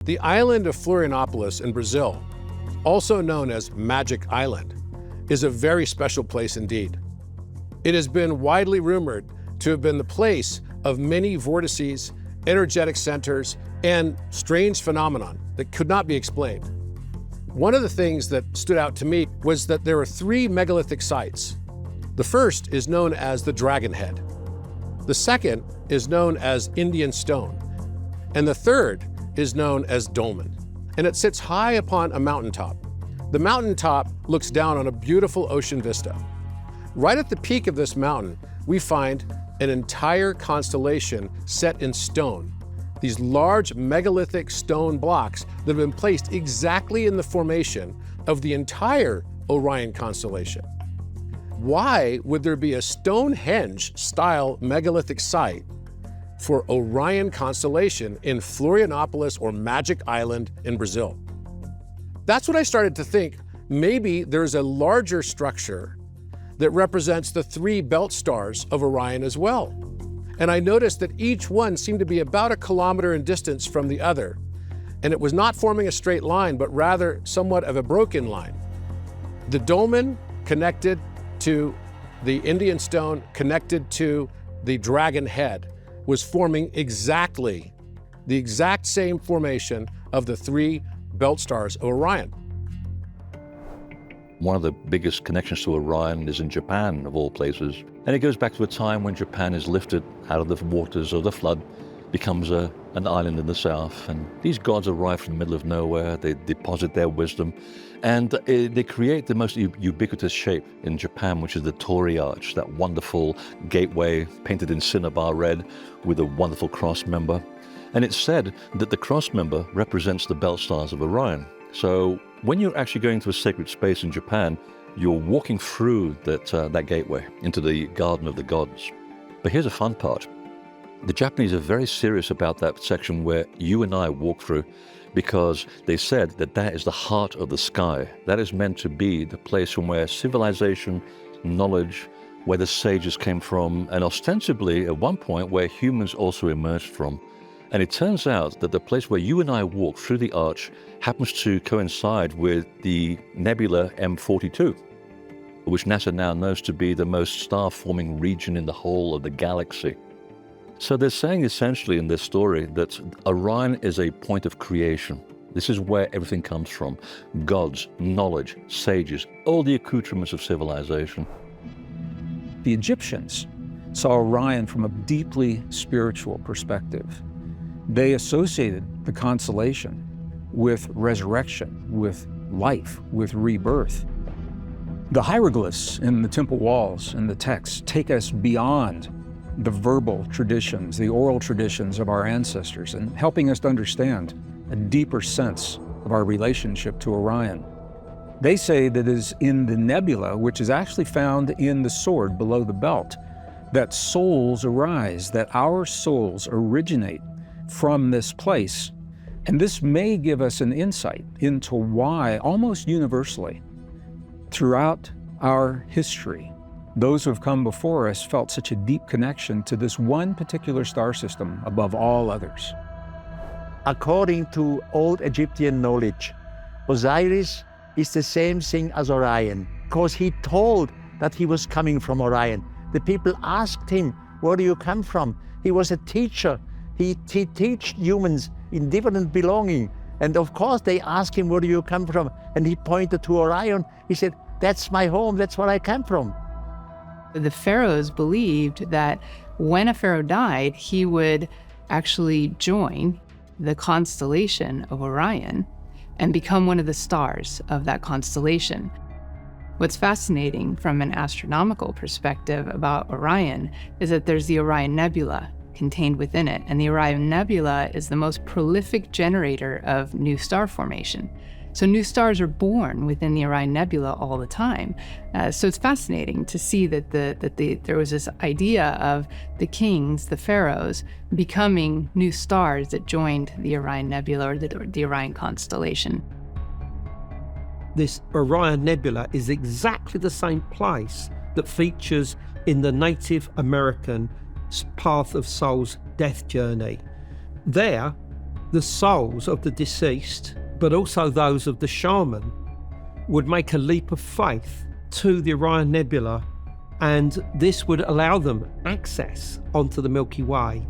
The island of Florianópolis in Brazil, also known as Magic Island, is a very special place indeed. It has been widely rumored to have been the place of many vortices, energetic centers, and strange phenomenon that could not be explained. One of the things that stood out to me was that there are 3 megalithic sites. The first is known as the Dragon Head. The second is known as Indian Stone. And the third is known as Dolmen. And it sits high upon a mountaintop. The mountaintop looks down on a beautiful ocean vista. Right at the peak of this mountain, we find an entire constellation set in stone. These large megalithic stone blocks that have been placed exactly in the formation of the entire Orion constellation. Why would there be a Stonehenge-style megalithic site for Orion Constellation in Florianópolis or Magic Island in Brazil? That's when I started to think maybe there's a larger structure that represents the 3 belt stars of Orion as well. And I noticed that each one seemed to be about 1 kilometer in distance from the other. And it was not forming a straight line, but rather somewhat of a broken line. The dolmen connected to the Indian Stone, connected to the Dragon Head, was forming exactly the exact same formation of the 3 belt stars of Orion. One of the biggest connections to Orion is in Japan, of all places. And it goes back to a time when Japan is lifted out of the waters of the flood, becomes an island in the south. And these gods arrive from the middle of nowhere, they deposit their wisdom, and they create the most ubiquitous shape in Japan, which is the Torii Arch, that wonderful gateway painted in cinnabar red with a wonderful cross member. And it's said that the cross member represents the belt stars of Orion. So when you're actually going to a sacred space in Japan, you're walking through that gateway into the Garden of the Gods. But here's a fun part. The Japanese are very serious about that section where you and I walk through, because they said that that is the heart of the sky. That is meant to be the place from where civilization, knowledge, where the sages came from, and ostensibly at one point where humans also emerged from. And it turns out that the place where you and I walk through the arch happens to coincide with the nebula M42, which NASA now knows to be the most star-forming region in the whole of the galaxy. So they're saying essentially in this story that Orion is a point of creation. This is where everything comes from. Gods, knowledge, sages, all the accoutrements of civilization. The Egyptians saw Orion from a deeply spiritual perspective. They associated the constellation with resurrection, with life, with rebirth. The hieroglyphs in the temple walls and the texts take us beyond the verbal traditions, the oral traditions of our ancestors, and helping us to understand a deeper sense of our relationship to Orion. They say that it is in the nebula, which is actually found in the sword below the belt, that souls arise, that our souls originate from this place. And this may give us an insight into why, almost universally, throughout our history, those who have come before us felt such a deep connection to this one particular star system above all others. According to old Egyptian knowledge, Osiris is the same thing as Orion, because he told that he was coming from Orion. The people asked him, where do you come from? He was a teacher. He taught humans in different belonging. And of course they asked him, where do you come from? And he pointed to Orion. He said, that's my home, that's where I come from. The pharaohs believed that when a pharaoh died, he would actually join the constellation of Orion and become one of the stars of that constellation. What's fascinating from an astronomical perspective about Orion is that there's the Orion Nebula contained within it, and the Orion Nebula is the most prolific generator of new star formation. So new stars are born within the Orion Nebula all the time. So it's fascinating to see that there was this idea of the kings, the pharaohs, becoming new stars that joined the Orion Nebula or the Orion constellation. This Orion Nebula is exactly the same place that features in the Native American Path of Souls death journey. There, the souls of the deceased, but also those of the shaman, would make a leap of faith to the Orion Nebula, and this would allow them access onto the Milky Way